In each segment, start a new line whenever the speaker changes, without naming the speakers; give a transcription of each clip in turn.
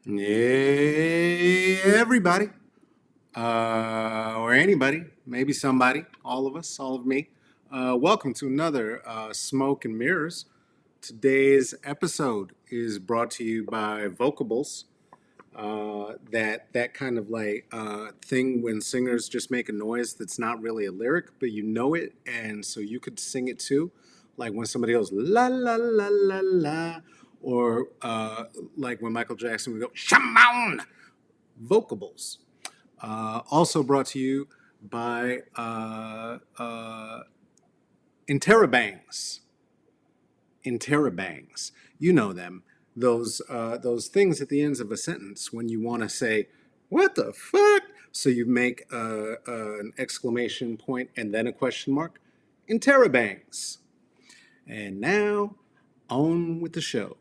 Hey, everybody, or anybody, maybe somebody, all of us, all of me. Welcome to another Smoke and Mirrors. Today's episode is brought to you by Vocables. That kind of like thing when singers just make a noise that's not really a lyric, but you know it, and so you could sing it too. Like when somebody goes la la la la la, or like when Michael Jackson would go shaman. Vocables. Also brought to you by Interabangs. Interabangs. You know them. Those things at the ends of a sentence when you want to say, "What the fuck?" So you make an exclamation point and then a question mark. Interabangs. And now, on with the show.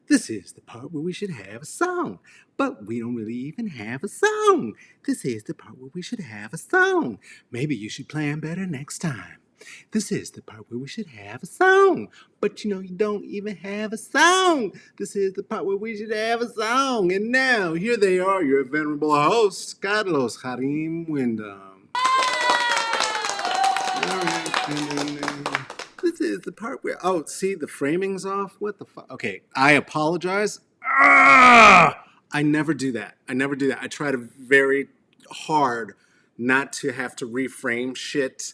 This is the part where we should have a song, but we don't really even have a song. This is the part where we should have a song. Maybe you should plan better next time. This is the part where we should have a song, but you don't even have a song. This is the part where we should have a song. And now, here they are, your venerable hosts, Carlos Harim Wyndham. This is the part where, oh, see, the framing's off. What the fuck? Okay, I apologize. I never do that. I never do that. I try to very hard not to have to reframe shit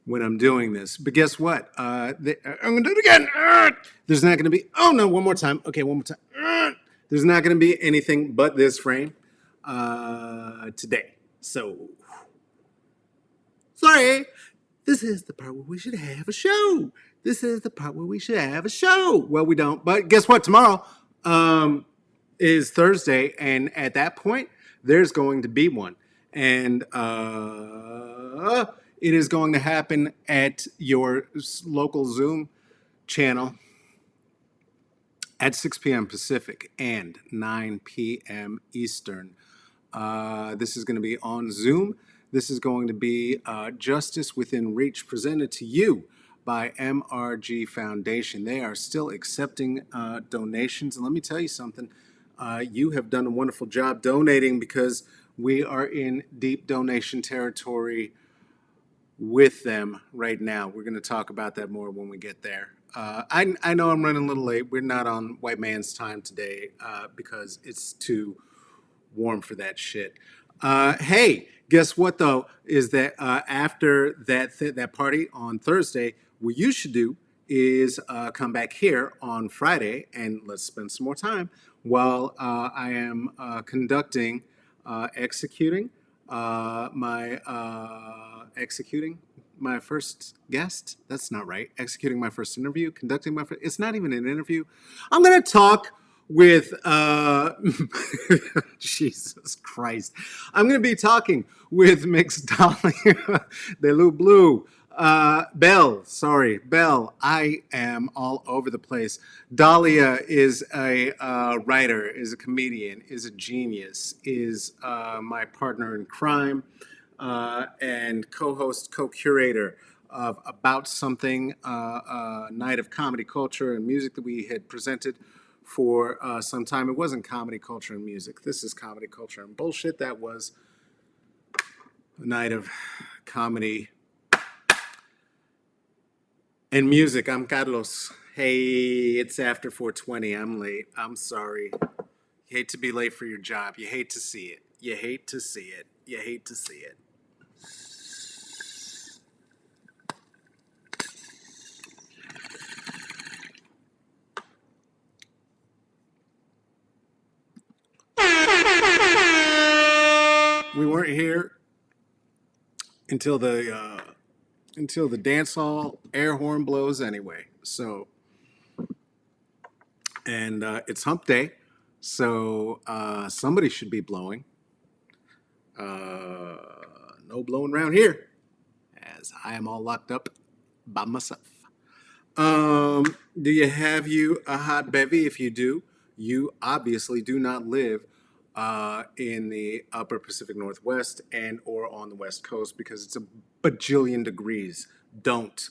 when I'm doing this. But guess what? I'm going to do it again. There's not going to be, oh no, one more time. Okay, one more time. There's not going to be anything but this frame today. So, sorry. This is the part where we should have a show. This is the part where we should have a show. Well, we don't. But guess what? Tomorrow is Thursday. And at that point, there's going to be one. And it is going to happen at your local Zoom channel at 6 p.m. Pacific and 9 p.m. Eastern. This is going to be on Zoom. This is going to be Justice Within Reach, presented to you by MRG Foundation. They are still accepting donations. And let me tell you something. You have done a wonderful job donating, because we are in deep donation territory with them right now. We're going to talk about that more when we get there. I know I'm running a little late. We're not on white man's time today because it's too warm for that shit. Hey, guess what though? Is that after that party on Thursday, what you should do is come back here on Friday and let's spend some more time while I am executing my first guest. That's not right. Executing my first interview, conducting my first. It's not even an interview. I'm gonna talk with Jesus Christ. I'm going to be talking with Mix Dolly de Lou Blue. Bell. I am all over the place. Dahlia is a writer, is a comedian, is a genius, is my partner in crime, and co-host, co-curator of About Something, night of comedy, culture, and music that we had presented for some time. It wasn't comedy, culture, and music. This is comedy, culture, and bullshit. That was a night of comedy and music. I'm Carlos. Hey, it's after 4:20. I'm late. I'm sorry. You hate to be late for your job. You hate to see it. You hate to see it. You hate to see it. We weren't here until the dance hall air horn blows anyway. So, and it's hump day, so somebody should be blowing. No blowing around here, as I am all locked up by myself. Do you have you a hot bevy? If you do, you obviously do not live in the upper Pacific Northwest and or on the West Coast, because it's a bajillion degrees. Don't.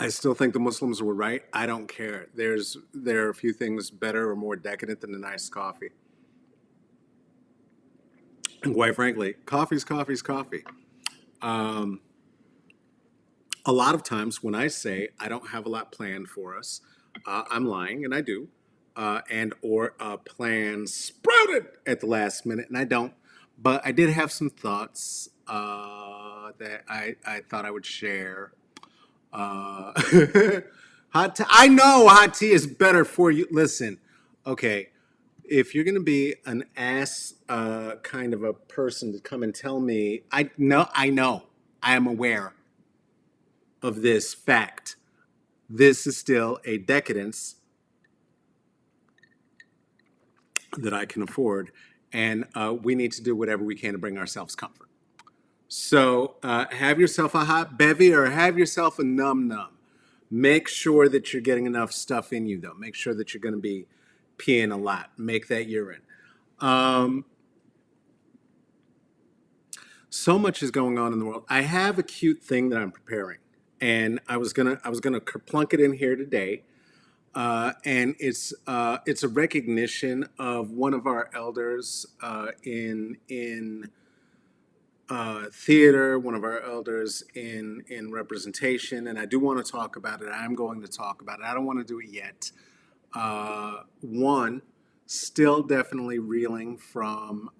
I still think the Muslims were right. I don't care. There are a few things better or more decadent than a nice coffee. And quite frankly, coffee's coffee. Um, a lot of times when I say I don't have a lot planned for us, I'm lying, and I do, and or a plan sprouted at the last minute, and I don't. But I did have some thoughts that I thought I would share. Uh, hot tea. I know hot tea is better for you. Listen, okay, if you're gonna be an ass kind of a person to come and tell me, I know, I am aware of this fact. This is still a decadence that I can afford, and we need to do whatever we can to bring ourselves comfort. So have yourself a hot bevy or have yourself a num num. Make sure that you're getting enough stuff in you, though. Make sure that you're going to be peeing a lot. Make that urine. Um, so much is going on in the world. I have a cute thing that I'm preparing, and I was gonna plunk it in here today. And it's a recognition of one of our elders in theater, one of our elders in representation, and I do want to talk about it. I'm going to talk about it. I don't want to do it yet. One, still definitely reeling from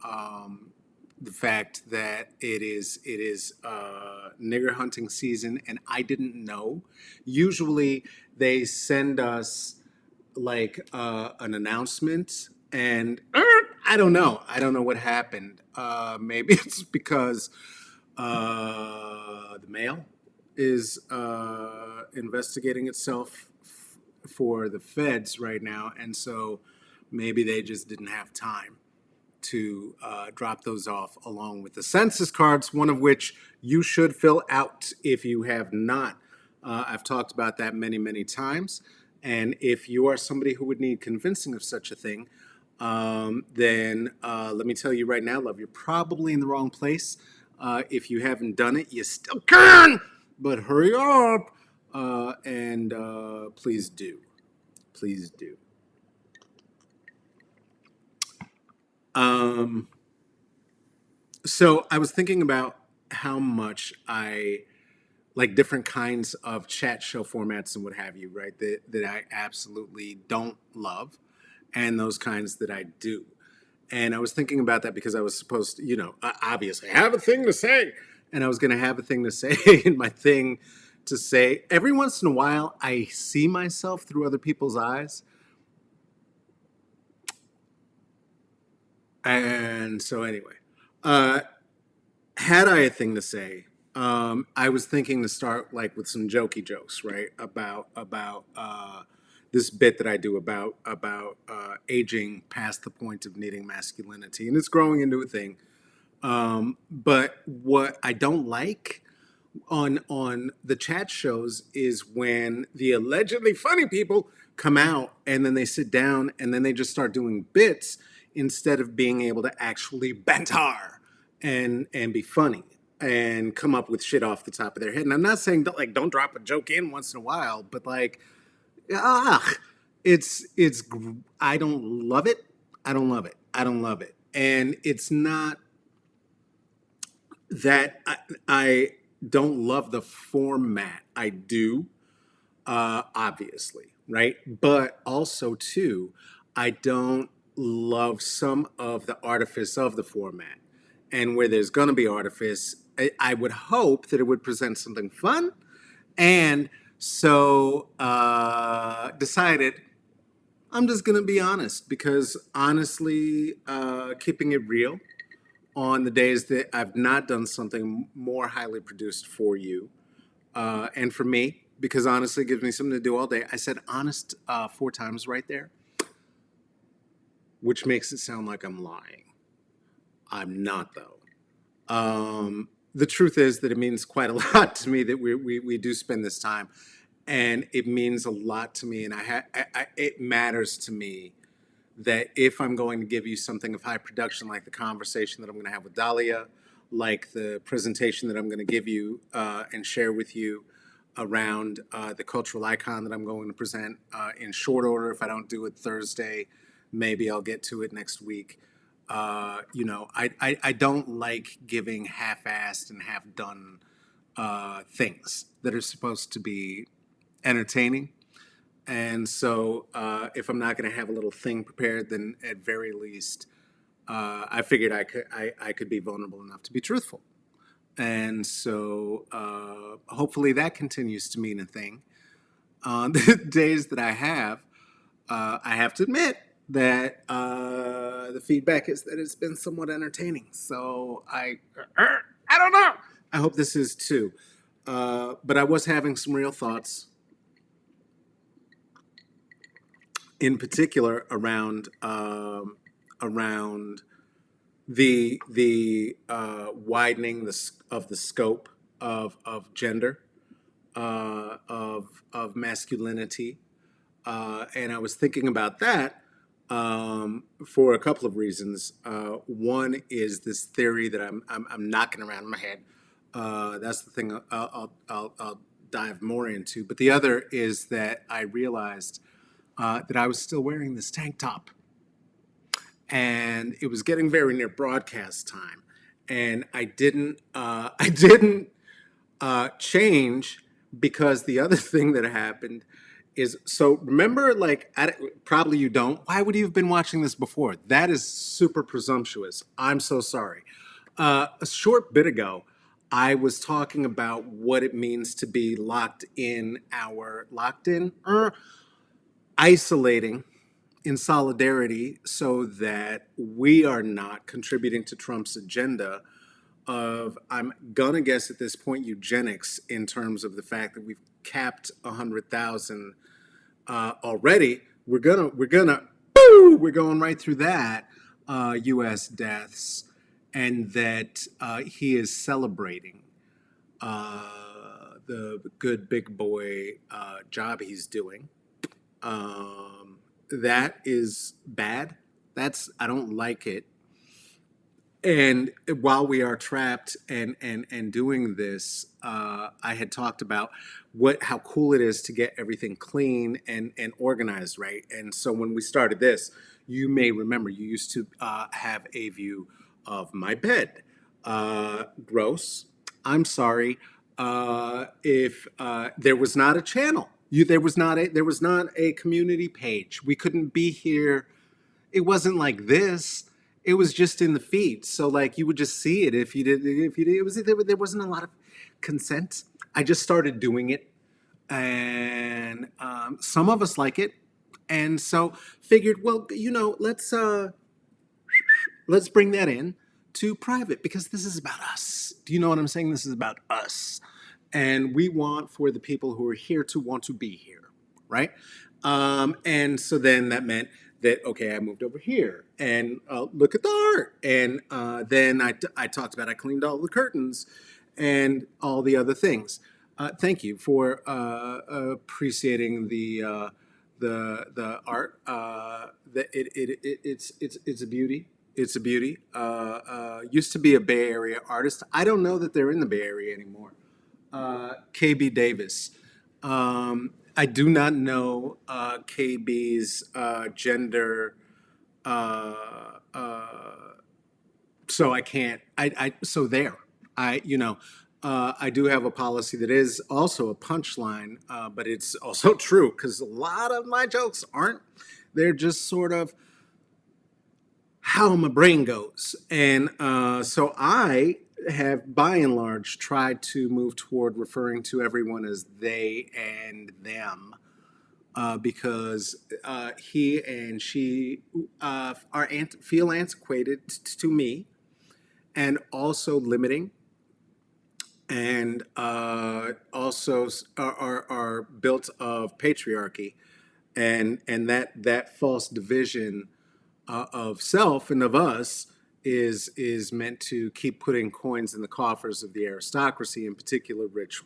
the fact that it is nigger hunting season, and I didn't know. Usually, they send us like an announcement, and I don't know. I don't know what happened. Maybe it's because the mail is investigating itself for the feds right now, and so maybe they just didn't have time to drop those off along with the census cards, one of which you should fill out if you have not. I've talked about that many, many times. And if you are somebody who would need convincing of such a thing, then let me tell you right now, love, you're probably in the wrong place. If you haven't done it, you still can, but hurry up and please do. Please do. Um, So I was thinking about how much I like different kinds of chat show formats and what have you, right? That I absolutely don't love, and those kinds that I do. And I was thinking about that because I was supposed to, obviously have a thing to say, and I was going to have a thing to say, and my thing to say. Every once in a while, I see myself through other people's eyes, and so anyway, uh, had I a thing to say, I was thinking to start like with some jokey jokes, right? About this bit that I do about aging past the point of needing masculinity, and it's growing into a thing. But what I don't like on the chat shows is when the allegedly funny people come out and then they sit down and then they just start doing bits instead of being able to actually banter and be funny and come up with shit off the top of their head. And I'm not saying don't drop a joke in once in a while, but like ah, it's I don't love it. I don't love it. I don't love it. And it's not that I don't love the format. I do, obviously, right? But also, too, I don't love some of the artifice of the format. And where there's going to be artifice, I would hope that it would present something fun. And so decided I'm just going to be honest because honestly, keeping it real on the days that I've not done something more highly produced for you and for me, because honestly, it gives me something to do all day. I said honest 4 times right there, which makes it sound like I'm lying. I'm not, though. The truth is that it means quite a lot to me that we do spend this time. And it means a lot to me. And it matters to me that if I'm going to give you something of high production, like the conversation that I'm going to have with Dahlia, like the presentation that I'm going to give you and share with you, around the cultural icon that I'm going to present in short order. If I don't do it Thursday, maybe I'll get to it next week. I don't like giving half-assed and half-done things that are supposed to be entertaining. And so, if I'm not going to have a little thing prepared, then at very least, I figured I could be vulnerable enough to be truthful. And so, hopefully, that continues to mean a thing. On the days that I have to admit that the feedback is that it's been somewhat entertaining. So I don't know. I hope this is too. But I was having some real thoughts, in particular around the widening of the scope of gender, of masculinity, and I was thinking about that for a couple of reasons. One is this theory that I'm knocking around in my head. That's the thing I'll dive more into. But the other is that I realized that I was still wearing this tank top, and it was getting very near broadcast time, and I didn't change, because the other thing that happened is, so remember, like, probably you don't. Why would you have been watching this before? That is super presumptuous. I'm so sorry. A short bit ago, I was talking about what it means to be isolating in solidarity so that we are not contributing to Trump's agenda of, I'm gonna guess at this point, eugenics, in terms of the fact that we've capped 100,000 already. We're going right through that, U.S. deaths, and that he is celebrating the good big boy job he's doing. That is bad. I don't like it. And while we are trapped and doing this, I had talked about how cool it is to get everything clean and organized, right? And so when we started this, you may remember you used to have a view of my bed. Gross. I'm sorry. If there was not a channel, there was not a community page. We couldn't be here. It wasn't like this. It was just in the feed. So like you would just see it if you did, there wasn't a lot of consent. I just started doing it, and some of us like it, and so figured, well, let's bring that in to private, because this is about us. Do you know what I'm saying? This is about us. And we want for the people who are here to want to be here, right? And so then that meant that, okay, I moved over here and look at the art. And then I talked about, I cleaned all the curtains and all the other things. Thank you for appreciating the art. It's a beauty. It's a beauty. Used to be a Bay Area artist. I don't know that they're in the Bay Area anymore. KB Davis. I do not know KB's gender, uh, uh, so I can't. So there. I do have a policy that is also a punchline, but it's also true, because a lot of my jokes aren't. They're just sort of how my brain goes. And so I have, by and large, tried to move toward referring to everyone as they and them, because he and she feel antiquated to me, and also limiting, and also are built of patriarchy, and that false division of self and of us is meant to keep putting coins in the coffers of the aristocracy, in particular rich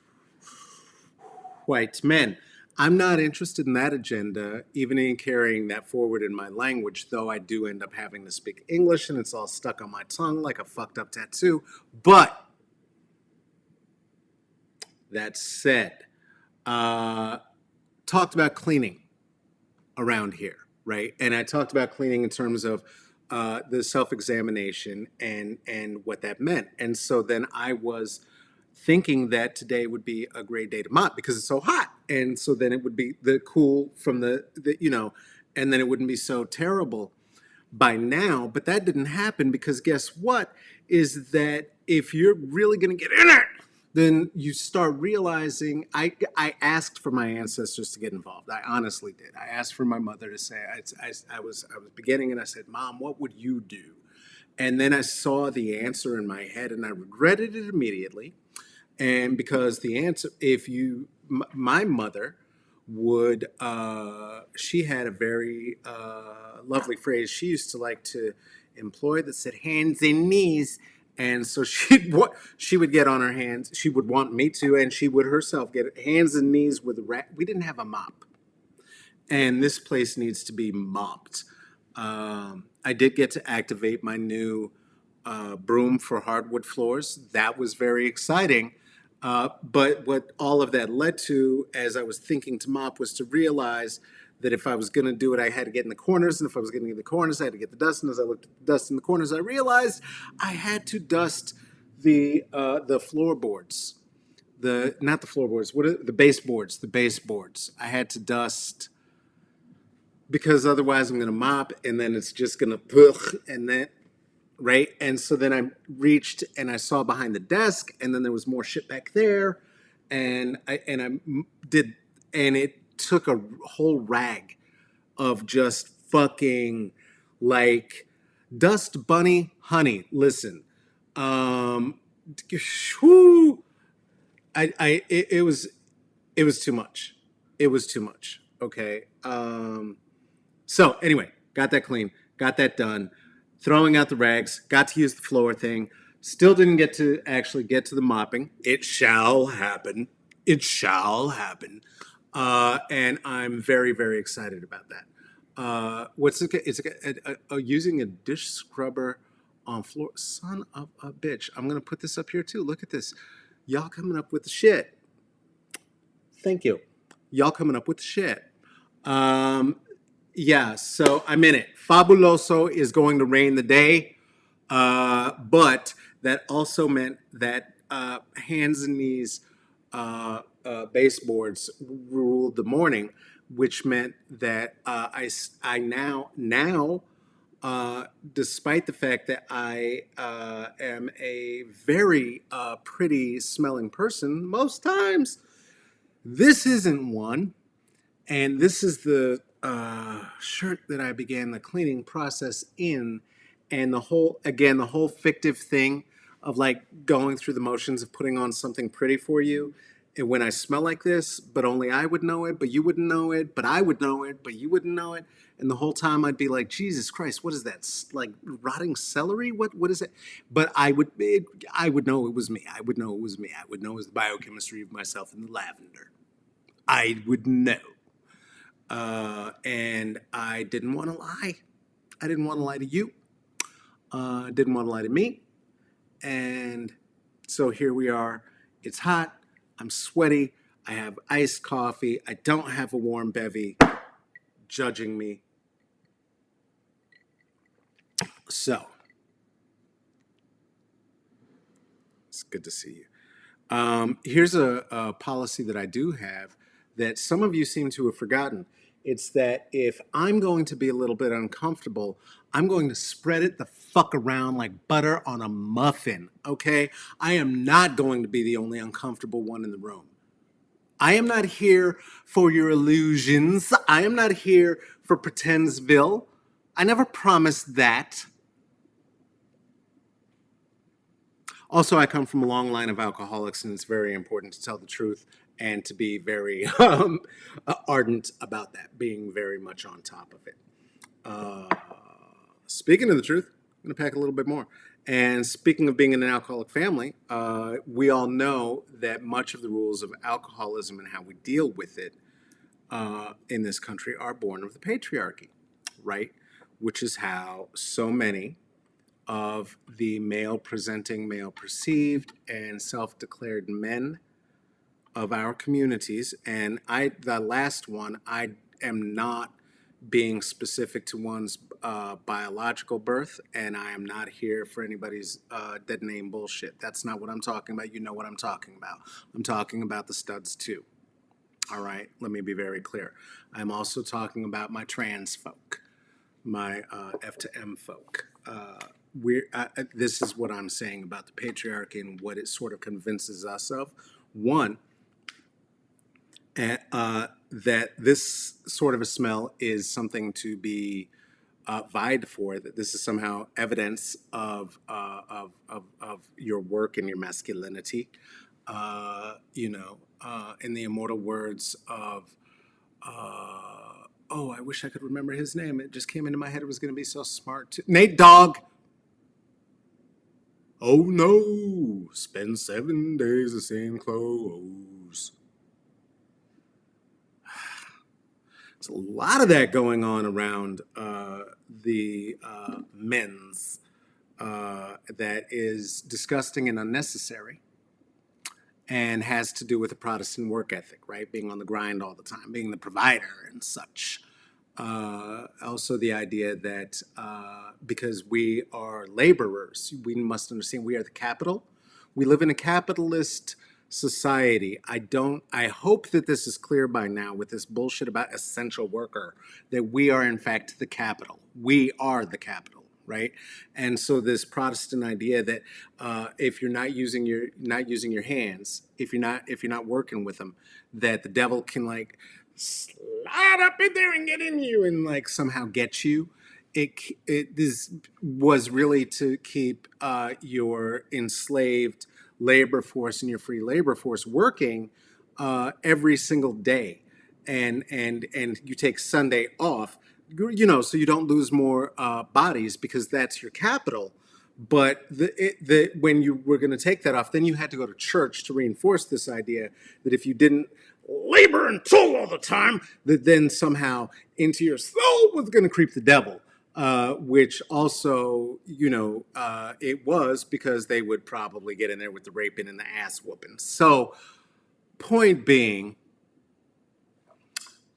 white men. I'm not interested in that agenda, even in carrying that forward in my language, though I do end up having to speak English and it's all stuck on my tongue like a fucked up tattoo. But that said, uh, talked about cleaning around here, right? And I talked about cleaning in terms of the self-examination and what that meant. And so then I was thinking that today would be a great day to mop because it's so hot, and so then it would be the cool from the and then it wouldn't be so terrible by now. But that didn't happen because guess what? Is that if you're really going to get in it, then you start realizing I asked for my ancestors to get involved. I honestly did. I asked for my mother to say I was beginning and I said, Mom, what would you do? And then I saw the answer in my head and I regretted it immediately. And because the answer, if you, my mother would, she had a very lovely phrase she used to like to employ that said hands and knees. And so she would get on her hands. She would want me to, and she would herself get hands and knees with a rat. We didn't have a mop, and this place needs to be mopped. I did get to activate my new broom for hardwood floors. That was very exciting. But what all of that led to, as I was thinking to mop, was to realize that if I was going to do it, I had to get in the corners. And if I was getting in the corners, I had to get the dust. And as I looked at the dust in the corners, I realized I had to dust the floorboards. Not the floorboards, the baseboards, the baseboards. I had to dust because otherwise I'm going to mop and then it's just going to and then right. And so then I reached and I saw behind the desk and then there was more shit back there and I did, and it took a whole rag of just fucking like dust bunny honey. Listen, um whew, it was too much. It was too much. Okay. So anyway, got that clean, got that done, throwing out the rags, got to use the floor thing. Still didn't get to actually get to the mopping. It shall happen. It shall happen. And I'm very, very excited about that. What's it? It's using a dish scrubber on floor. Son of a bitch. I'm gonna put this up here too. Look at this. Y'all coming up with the shit. Thank you. Y'all coming up with the shit. Um, yeah, so I'm in it. Fabuloso is going to reign the day, but that also meant that hands and knees baseboards ruled the morning, which meant that I now despite the fact that I am a very pretty smelling person most times, this isn't one. And this is the shirt that I began the cleaning process in. And the whole fictive thing of like going through the motions of putting on something pretty for you. And when I smell like this, but only I would know it, but you wouldn't know it, but I would know it, but you wouldn't know it. And the whole time I'd be like, Jesus Christ, what is that? Like rotting celery? What is it? But I would know it was me. I would know it was me. I would know it was the biochemistry of myself in the lavender. I would know. And I didn't want to lie. I didn't want to lie to you. Didn't want to lie to me. And so here we are. It's hot. I'm sweaty. I have iced coffee. I don't have a warm bevy judging me. So it's good to see you. Here's a policy that I do have that some of you seem to have forgotten. It's that if I'm going to be a little bit uncomfortable, I'm going to spread it the fuck around like butter on a muffin, okay? I am not going to be the only uncomfortable one in the room. I am not here for your illusions. I am not here for Pretendsville. I never promised that. Also, I come from a long line of alcoholics, and it's very important to tell the truth and to be very ardent about that, being very much on top of it. Uh, Speaking of the truth, I'm going to pack a little bit more. And speaking of being in an alcoholic family, we all know that much of the rules of alcoholism and how we deal with it in this country are born of the patriarchy, right? Which is how so many of the male presenting, male perceived, and self declared men of our communities, and the last one, I am not being specific to one's biological birth, and I am not here for anybody's dead name bullshit. That's not what I'm talking about. You know what I'm talking about. I'm talking about the studs too. All right, let me be very clear. I'm also talking about my trans folk, my F to M folk. This is what I'm saying about the patriarchy and what it sort of convinces us of. One, that this sort of a smell is something to be vied for, that this is somehow evidence of your work and your masculinity. In the immortal words of, oh, I wish I could remember his name. It just came into my head. It was going to be so smart. Nate Dogg. Oh no, spend 7 days the same clothes. There's a lot of that going on around the men's that is disgusting and unnecessary and has to do with the Protestant work ethic, right? Being on the grind all the time, being the provider and such. Also, the idea that because we are laborers, we must understand we are the capital. We live in a capitalist society. I hope that this is clear by now with this bullshit about essential worker, that we are in fact the capital. We are the capital, right? And so this Protestant idea that if you're not using your hands, if you're not working with them, that the devil can like slide up in there and get in you and like somehow get you. This was really to keep your enslaved labor force and your free labor force working every single day, and you take Sunday off, so you don't lose more bodies because that's your capital. But when you were going to take that off, then you had to go to church to reinforce this idea that if you didn't labor and toil all the time, that then somehow into your soul was going to creep the devil. Which also, it was because they would probably get in there with the raping and the ass whooping. So, point being,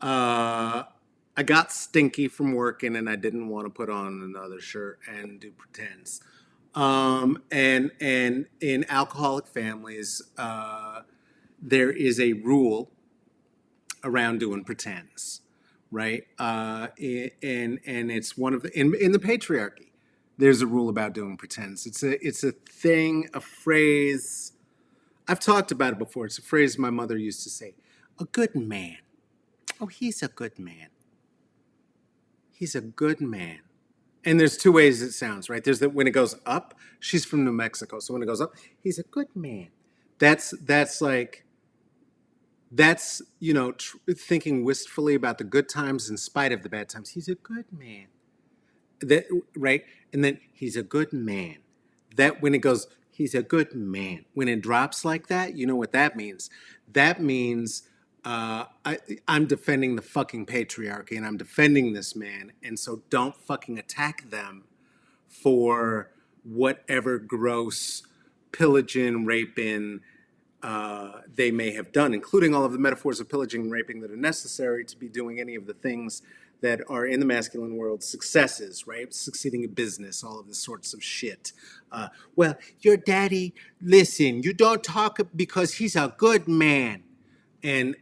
I got stinky from working and I didn't want to put on another shirt and do pretense. And in alcoholic families, there is a rule around doing pretense, right? And it's one of the in the patriarchy. There's a rule about doing pretense. It's a thing, a phrase. I've talked about it before. It's a phrase my mother used to say. A good man. Oh, he's a good man. He's a good man. And there's two ways it sounds, right? There's that when it goes up, she's from New Mexico. So when it goes up, he's a good man. That's like, thinking wistfully about the good times in spite of the bad times. He's a good man. That right? And then he's a good man. That when it goes, he's a good man. When it drops like that, you know what that means? That means I'm defending the fucking patriarchy and I'm defending this man. And so don't fucking attack them for whatever gross pillaging, raping they may have done, including all of the metaphors of pillaging and raping that are necessary to be doing any of the things that are in the masculine world successes, right? Succeeding in business, all of this sorts of shit. Well, your daddy, listen, you don't talk because he's a good man. And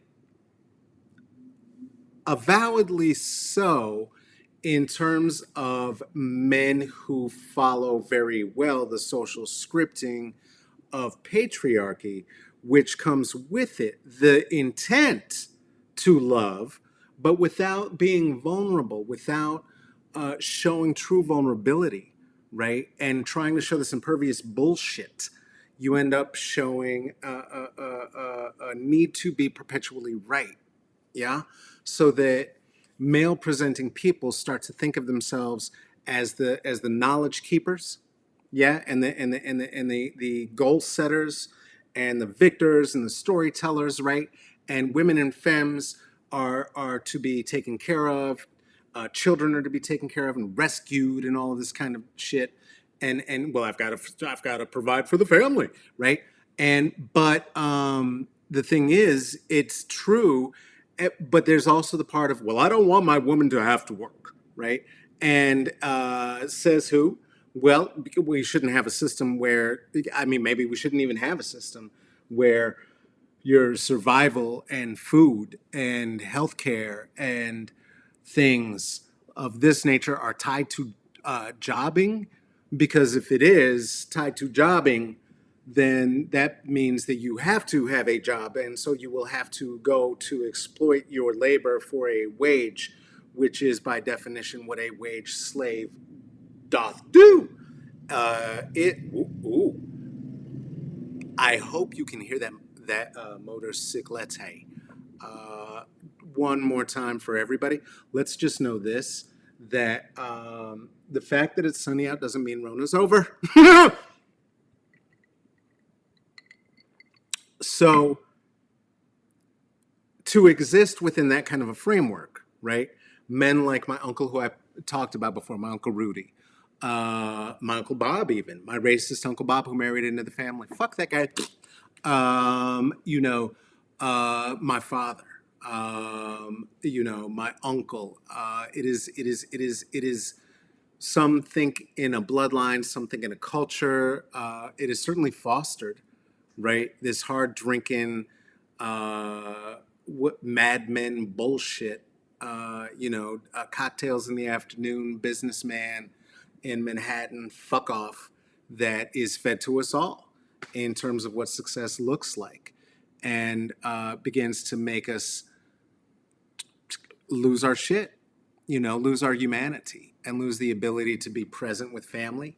avowedly so in terms of men who follow very well the social scripting of patriarchy, which comes with it the intent to love, but without being vulnerable, without showing true vulnerability, right? And trying to show this impervious bullshit, you end up showing a need to be perpetually right, yeah? So that male presenting people start to think of themselves as the knowledge keepers, yeah, and the goal setters and the victors and the storytellers, right? And women and femmes are to be taken care of. Children are to be taken care of and rescued and all of this kind of shit. And well, I've got to provide for the family, right? And but the thing is, it's true, but there's also the part of, well, I don't want my woman to have to work, right? And says who? Well, we shouldn't have a system where, I mean, maybe we shouldn't even have a system where your survival and food and healthcare and things of this nature are tied to jobbing. Because if it is tied to jobbing, then that means that you have to have a job. And so you will have to go to exploit your labor for a wage, which is by definition what a wage slave doth do. Ooh, I hope you can hear that motorcyclette. Uh, one more time for everybody. Let's just know this: that the fact that it's sunny out doesn't mean Rona's over. So to exist within that kind of a framework, right? Men like my uncle, who I talked about before, my uncle Rudy, my uncle Bob, even my racist uncle Bob, who married into the family. Fuck that guy. You know, my father. You know, my uncle. It is. Some think in a bloodline, some think in a culture. It is certainly fostered, right? This hard drinking, what Mad Men bullshit. Cocktails in the afternoon, businessman in Manhattan, fuck off, that is fed to us all in terms of what success looks like, and begins to make us lose our shit, lose our humanity and lose the ability to be present with family,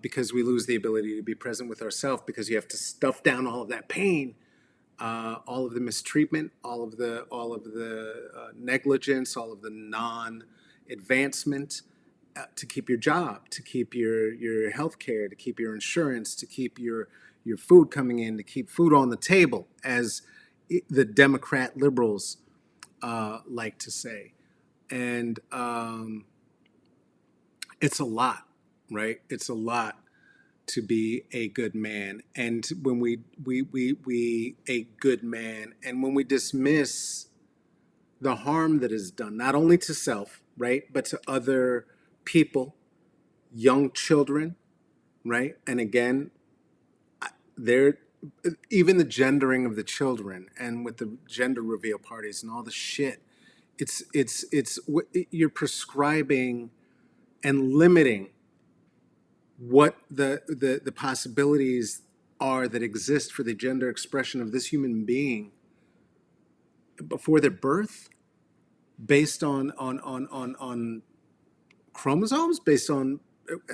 because we lose the ability to be present with ourselves because you have to stuff down all of that pain, all of the mistreatment, all of the negligence, all of the non-advancement, to keep your job, to keep your health care, to keep your insurance, to keep your food coming in, to keep food on the table, as the Democrat liberals like to say. And it's a lot, right? It's a lot to be a good man. And when we a good man, and when we dismiss the harm that is done, not only to self, right, but to other people, young children, right? And again, there, even the gendering of the children, and with the gender reveal parties and all the shit, it's you're prescribing and limiting what the possibilities are that exist for the gender expression of this human being before their birth, based on chromosomes, based on,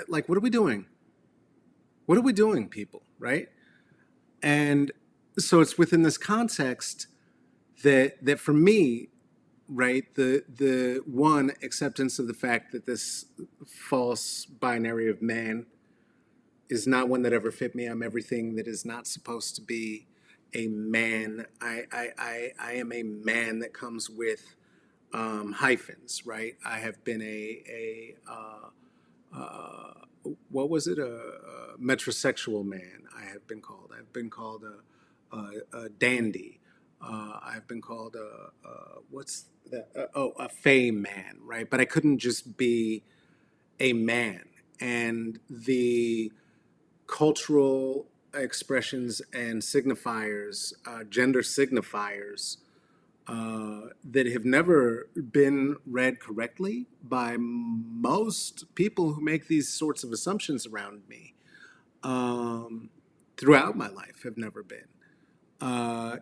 like, what are we doing? What are we doing, people, right? And so it's within this context that for me, right, the one acceptance of the fact that this false binary of man is not one that ever fit me. I'm everything that is not supposed to be a man. I am a man that comes with hyphens, right? I have been what was it? A metrosexual man. I have been called. I've been called a dandy. I've been called what's that? A fey man, right? But I couldn't just be a man. And the cultural expressions and signifiers, gender signifiers, that have never been read correctly by most people who make these sorts of assumptions around me, um, throughout my life, have never been.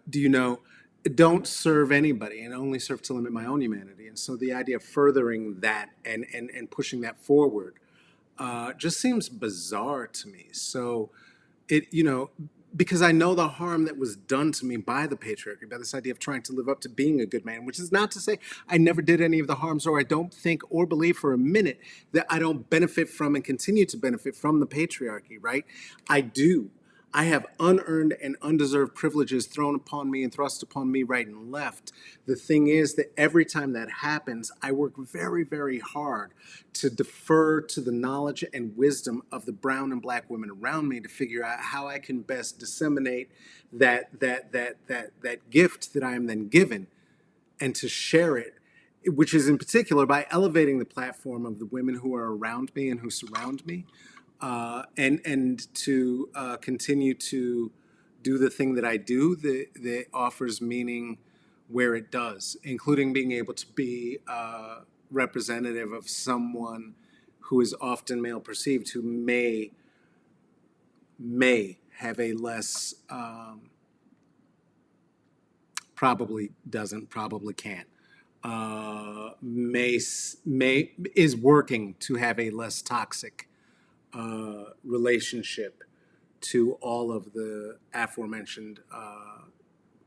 Do you know? Don't serve anybody and only serve to limit my own humanity. And so the idea of furthering that and pushing that forward just seems bizarre to me. So because I know the harm that was done to me by the patriarchy, by this idea of trying to live up to being a good man, which is not to say I never did any of the harms, or I don't think or believe for a minute that I don't benefit from and continue to benefit from the patriarchy, right? I do. I have unearned and undeserved privileges thrown upon me and thrust upon me right and left. The thing is that every time that happens, I work very, very hard to defer to the knowledge and wisdom of the brown and black women around me to figure out how I can best disseminate that gift that I am then given, and to share it, which is in particular by elevating the platform of the women who are around me and who surround me, and to continue to do the thing that I do that offers meaning where it does, including being able to be representative of someone who is often male perceived, who may have a less probably doesn't, probably can't, may is working to have a less toxic relationship to all of the aforementioned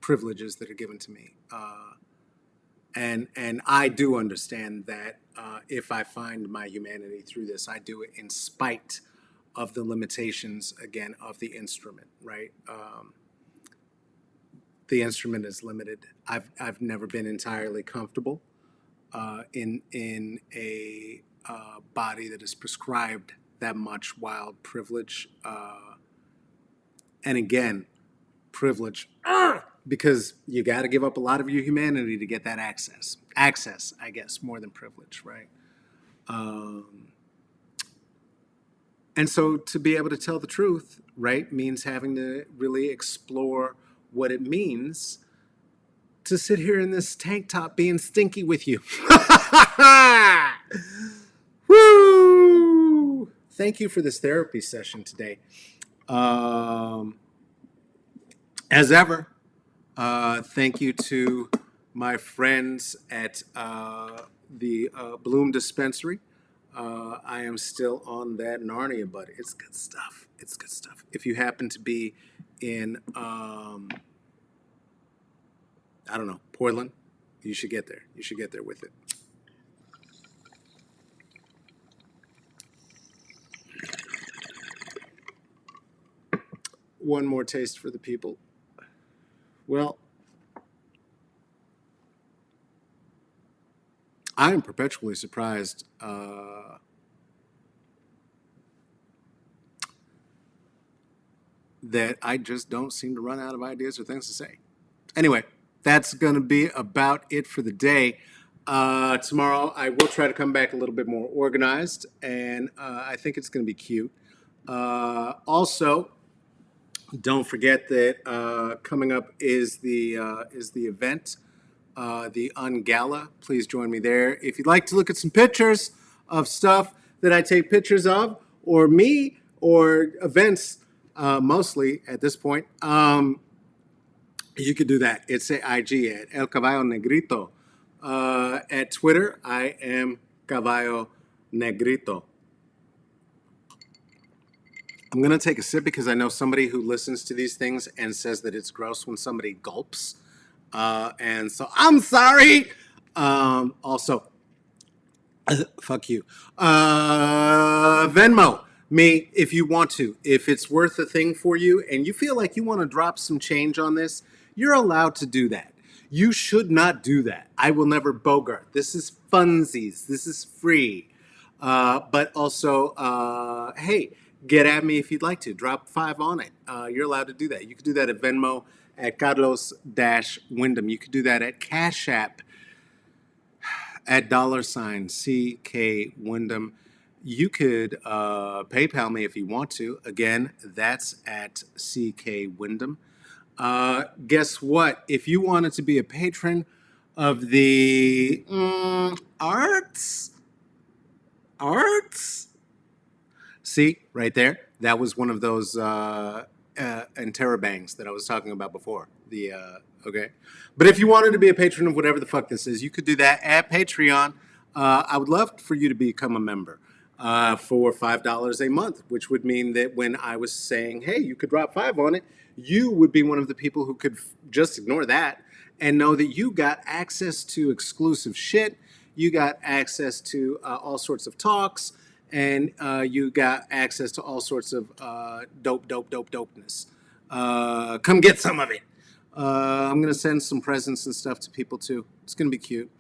privileges that are given to me. And I do understand that if I find my humanity through this, I do it in spite of the limitations, again, of the instrument, right? The instrument is limited. I've never been entirely comfortable in a body that is prescribed that much wild privilege. And again, privilege, because you got to give up a lot of your humanity to get that access. Access, I guess, more than privilege, right? And so to be able to tell the truth, right, means having to really explore what it means to sit here in this tank top being stinky with you. Woo! Thank you for this therapy session today. As ever, thank you to my friends at the Bloom Dispensary. I am still on that Narnia, but it's good stuff. It's good stuff. If you happen to be in, I don't know, Portland, you should get there. You should get there with it. One more taste for the people. Well, I am perpetually surprised that I just don't seem to run out of ideas or things to say. Anyway, that's going to be about it for the day. Tomorrow, I will try to come back a little bit more organized, and I think it's going to be cute. Also, don't forget that coming up is the event, the Ungala. Please join me there. If you'd like to look at some pictures of stuff that I take pictures of, or me, or events, mostly at this point, you could do that. It's a IG at El Caballo Negrito. At Twitter, I am Caballo Negrito. I'm going to take a sip because I know somebody who listens to these things and says that it's gross when somebody gulps. And so I'm sorry. Also, fuck you. Venmo me if you want to. If it's worth a thing for you and you feel like you want to drop some change on this, you're allowed to do that. You should not do that. I will never bogart. This is funsies. This is free. But also, hey, get at me if you'd like to. Drop 5 on it. You're allowed to do that. You could do that at Venmo at Carlos-Wyndham. You could do that at Cash App at $CK Wyndham. You could PayPal me if you want to. Again, that's at CK Wyndham. Guess what? If you wanted to be a patron of the arts, see, right there, that was one of those interrobangs that I was talking about before. Okay. But if you wanted to be a patron of whatever the fuck this is, you could do that at Patreon. I would love for you to become a member for $5 a month, which would mean that when I was saying, hey, you could drop 5 on it, you would be one of the people who could just ignore that and know that you got access to exclusive shit. You got access to all sorts of talks, and you got access to all sorts of dopeness. Come get some of it. I'm gonna send some presents and stuff to people too. It's gonna be cute.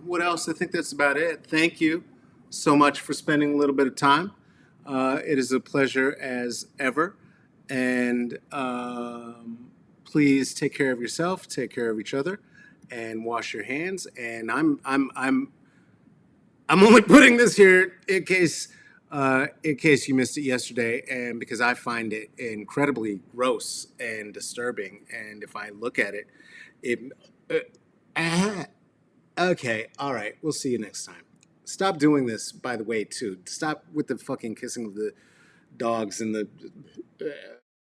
What else? I think that's about it. Thank you so much for spending a little bit of time. It is a pleasure as ever. And please take care of yourself, take care of each other, and wash your hands. And I'm only putting this here in case you missed it yesterday, and because I find it incredibly gross and disturbing. And if I look at it, it. Uh, okay, all right. We'll see you next time. Stop doing this, by the way, too. Stop with the fucking kissing of the dogs and the.